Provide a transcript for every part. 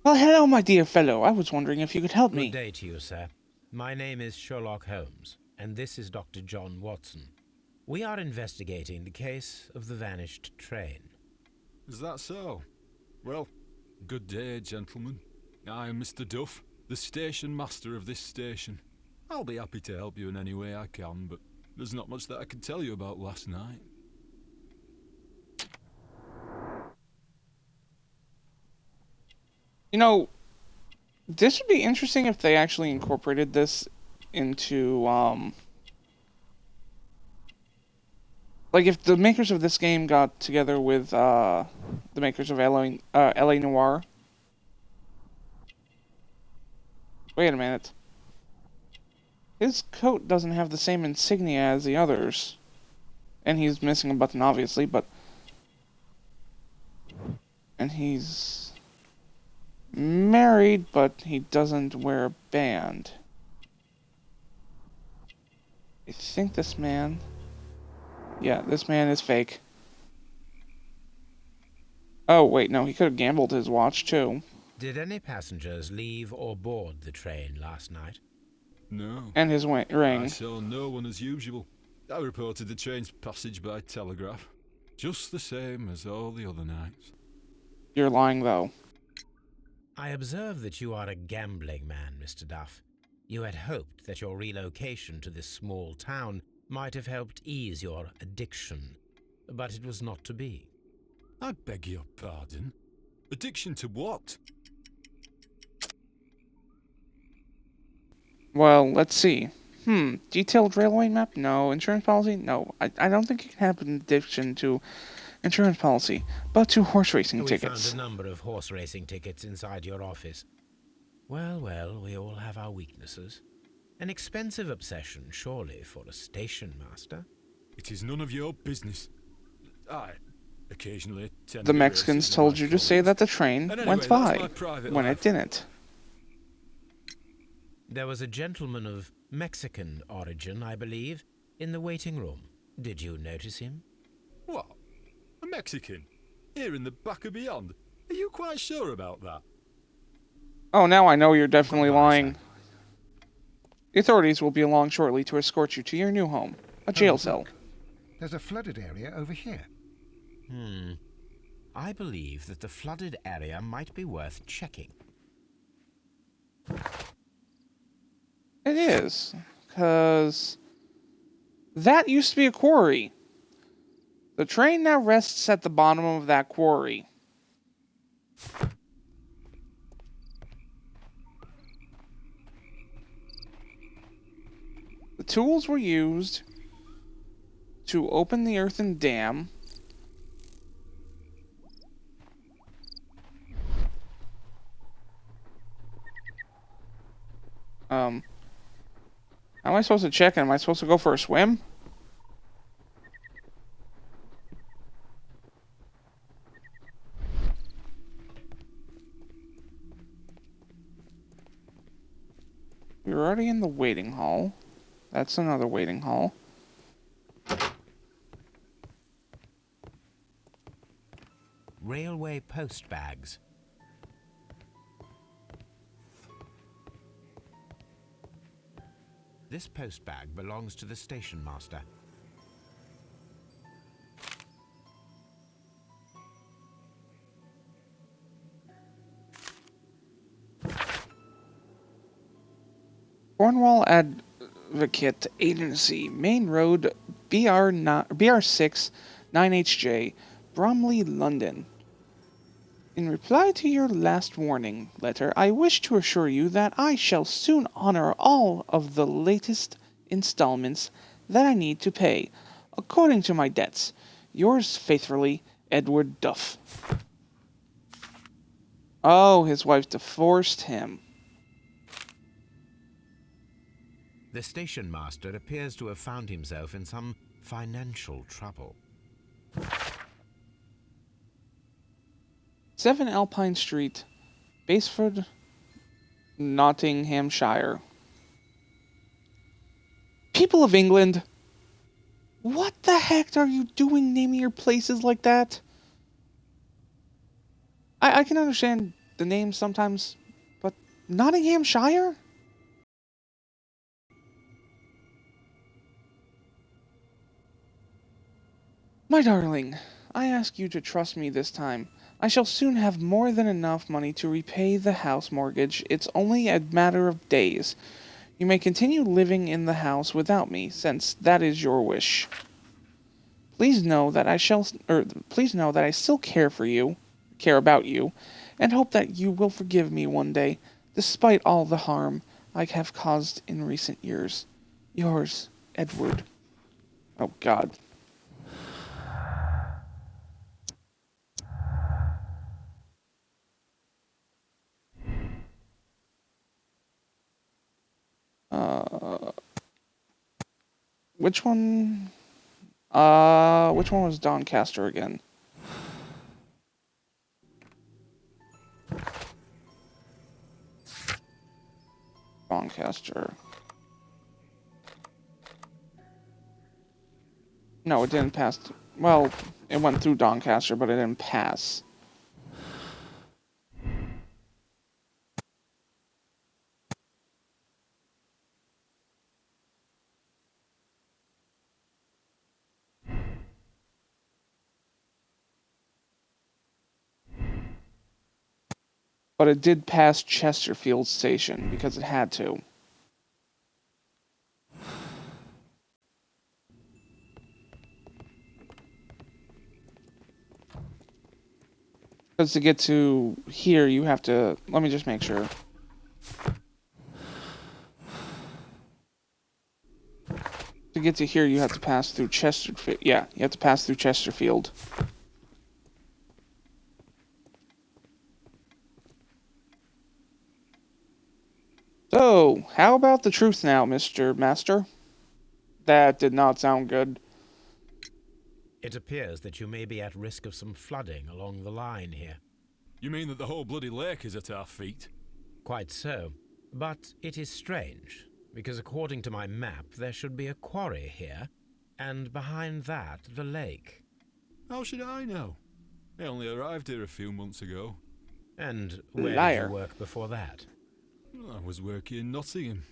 Well, hello, my dear fellow. I was wondering if you could help Good me. day to you, sir. My name is Sherlock Holmes, and this is Dr. John Watson. We are investigating the case of the vanished train. Is that so? Well, good day, gentlemen. I am Mr. Duff, the station master of this station. I'll be happy to help you in any way I can, but there's not much that I can tell you about last night. You know, this would be interesting if they actually incorporated this into, like if the makers of this game got together with, the makers of LA Noire. Wait a minute. His coat doesn't have the same insignia as the others. And he's missing a button, obviously, but... And he's... married, but he doesn't wear a band. I think this man... Yeah, this man is fake. Oh, wait, no, he could have gambled his watch, too. Did any passengers leave or board the train last night? No. And his I ring. saw no one as usual. I reported the train's passage by telegraph. Just the same as all the other nights. You're lying, though. I observe that you are a gambling man, Mr. Duff. You had hoped that your relocation to this small town might have helped ease your addiction, but it was not to be. I beg your pardon? Addiction to what? Well, let's see. Detailed railway map? No. Insurance policy? No. I don't think you can have an addiction to insurance policy, but to horse racing We tickets. found a number of horse racing tickets inside your office. Well, we all have our weaknesses. An expensive obsession, surely, for a station master. It is none of your business. I occasionally attend The Mexicans told you to say that the train went by, when it didn't. There was a gentleman of Mexican origin, I believe, in the waiting room. Did you notice him? What? A Mexican? Here in the back of beyond? Are you quite sure about that? Oh, now I know you're definitely Goodbye, lying. sir. The authorities will be along shortly to escort you to your new home, a jail cell. Look. There's a flooded area over here. I believe that the flooded area might be worth checking. It is, because that used to be a quarry. The train now rests at the bottom of that quarry. The tools were used to open the earthen dam. How am I supposed to check? Am I supposed to go for a swim? We're already in the waiting hall. That's another waiting hall. Railway post bags. This post bag belongs to the station master. Cornwall Advocate Agency, Main Road, BR6 9HJ, Bromley, London. In reply to your last warning letter, I wish to assure you that I shall soon honor all of the latest installments that I need to pay, according to my debts. Yours faithfully, Edward Duff. Oh, his wife divorced him. The station master appears to have found himself in some financial trouble. 7 Alpine Street, Basford, Nottinghamshire. People of England, what the heck are you doing naming your places like that? I can understand the name sometimes, but Nottinghamshire? My darling, I ask you to trust me this time. I shall soon have more than enough money to repay the house mortgage. It's only a matter of days. You may continue living in the house without me, since that is your wish. Please know that please know that I still care about you, and hope that you will forgive me one day, despite all the harm I have caused in recent years. Yours, Edward. Oh God. Uh, which one? Which one was Doncaster again? Doncaster. No, it didn't pass. Well, it went through Doncaster, but it didn't pass. But it did pass Chesterfield Station, because it had to. Because to get to here, you have to... Let me just make sure. To get to here, you have to pass through Chesterfield. Yeah, you have to pass through Chesterfield. So, how about the truth now, Mr. Master? That did not sound good. It appears that you may be at risk of some flooding along the line here. You mean that the whole bloody lake is at our feet? Quite so. But it is strange, because according to my map, there should be a quarry here, and behind that, the lake. How should I know? I only arrived here a few months ago. And where Liar. did you work before that? I was working in Nottingham,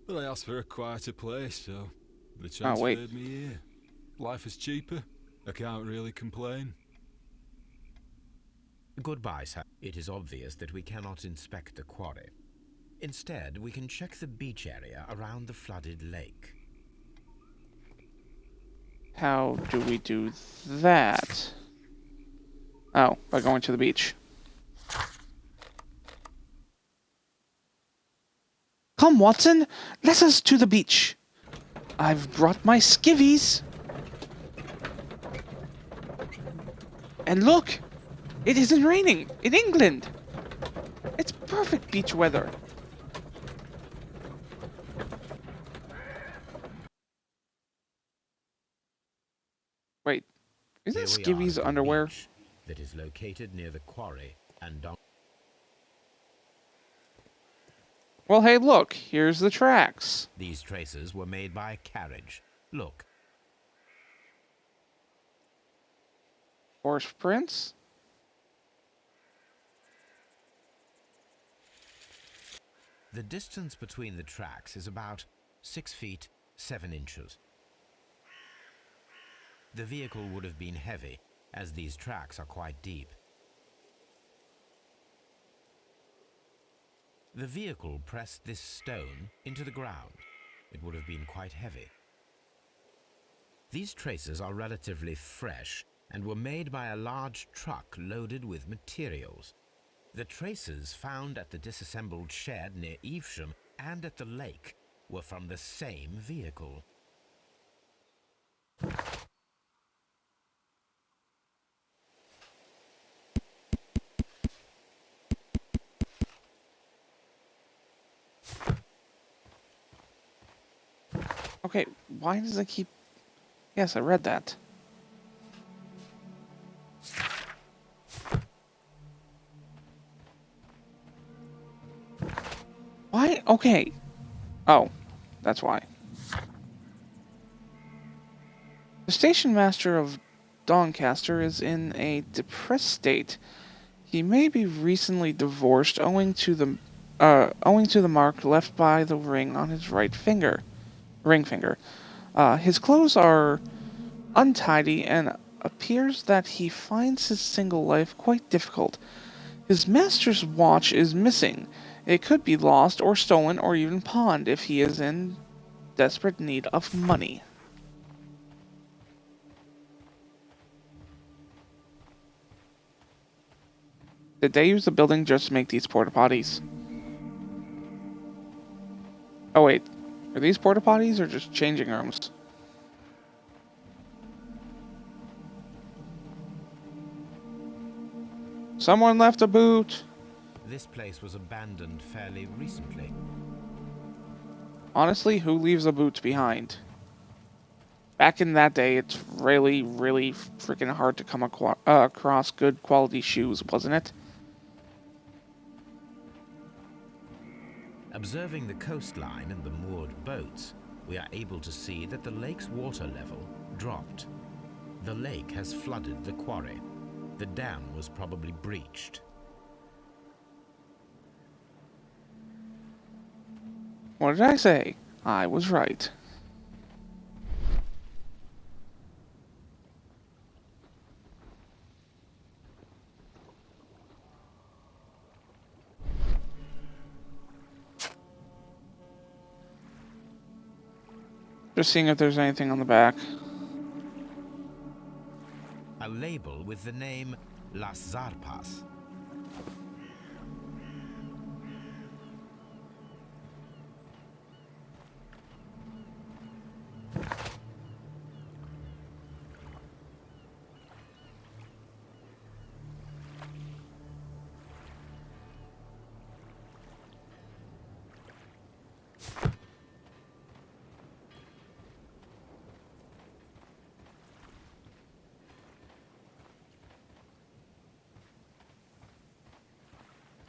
but I asked for a quieter place, so they transferred me here. Life is cheaper. I can't really complain. Goodbye, sir. It is obvious that we cannot inspect the quarry. Instead, we can check the beach area around the flooded lake. How do we do that? Oh, by going to the beach. Come, Watson, let us to the beach. I've brought my skivvies. And look, it isn't raining in England. It's perfect beach weather. Wait, isn't Here we are skivvies at the underwear? beach that is located near the quarry and Well, hey, look, here's the tracks. these traces were made by a carriage. Look, Horse prints? the distance between the tracks is about 6 feet 7 inches. The vehicle would have been heavy, as these tracks are quite deep. The vehicle pressed this stone into the ground. It would have been quite heavy. These traces are relatively fresh and were made by a large truck loaded with materials. The traces found at the disassembled shed near Evesham and at the lake were from the same vehicle. Okay, why does it keep... Yes, I read that. Why? Okay. Oh, that's why. The station master of Doncaster is in a depressed state. He may be recently divorced owing to the mark left by the ring on his ring finger. His clothes are untidy and appears that he finds his single life quite difficult. His master's watch is missing. It could be lost or stolen or even pawned if he is in desperate need of money. Did they use the building just to make these porta potties? Oh wait, are these porta potties or just changing rooms? Someone left a boot! This place was abandoned fairly recently. Honestly, who leaves a boot behind? Back in that day, it's really, really freaking hard to come across good quality shoes, wasn't it? Observing the coastline and the moored boats, we are able to see that the lake's water level dropped. The lake has flooded the quarry. The dam was probably breached. What did I say? I was right. Just seeing if there's anything on the back. A label with the name Las Zarpas.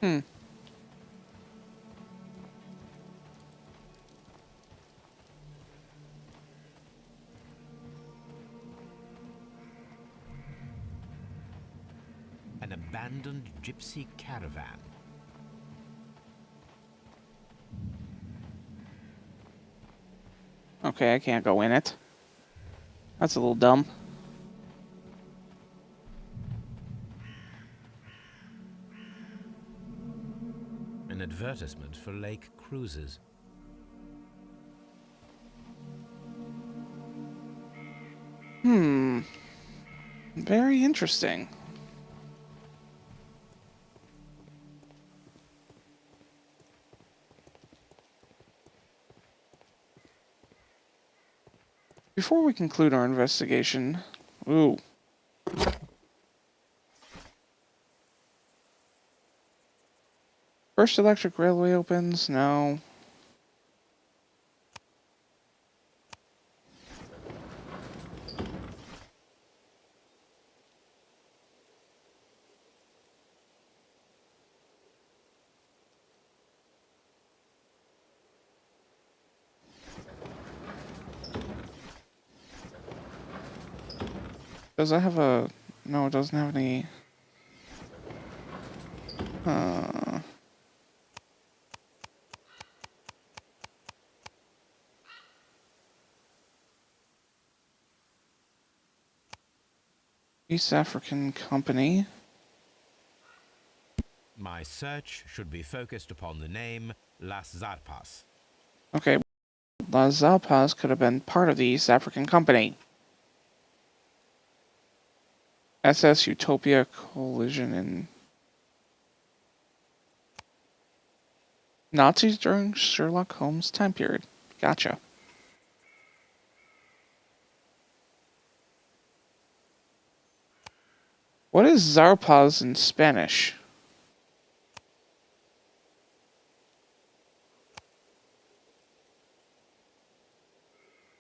Hmm. An abandoned gypsy caravan. Okay, I can't go in it. That's a little dumb. An advertisement for lake cruises. Hmm. Very interesting. Before we conclude our investigation... Ooh. First electric railway opens? No. Does that have a... No, it doesn't have any... East African Company. My search should be focused upon the name Las Zarpas. Okay, Las Zalpas could have been part of the East African Company. SS Utopia Collision in... Nazis during Sherlock Holmes time period. Gotcha. What is Zarpaz in Spanish?